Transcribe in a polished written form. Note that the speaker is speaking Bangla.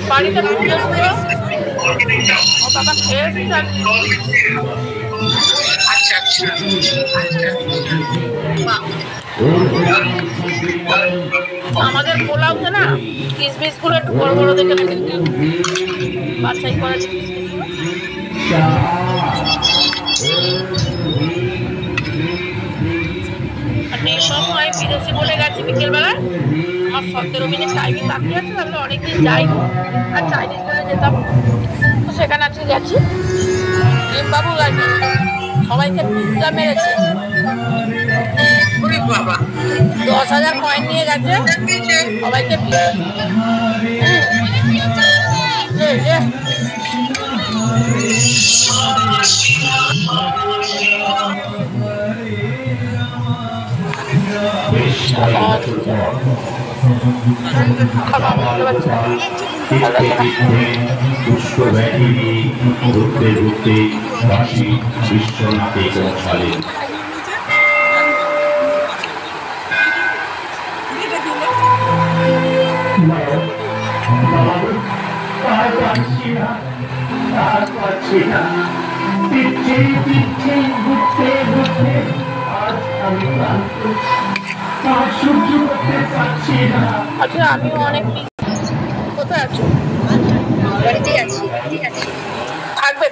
বাড়িতে ও বাবা খেয়েছি। আচ্ছা আচ্ছা আমাদের পোলাওতে না কিসমিস গুলো একটু বড় বড় দেখে রেখে বাছাই করা কিসমিস গুলো। আমি বিদেশি বলে গেছি বিকেলবেলায়, আমার 17 মিনিট টাইমে বাকি আছে, তাহলে অনেকদিন যাইনি আর চাইনিজ বলে যেতাম, তো সেখানে আজকে গেছি। বাবু গেছে, সবাইকে পিৎজা মেরেছে, 10,000 কয়েন নিয়ে গেছে সবাইকে ঘুরতে ঘুরতে কাশী বিশ্বনাথে পৌঁছালেন। আচ্ছা আমি অনেক কোথায় আছো? থাকবে।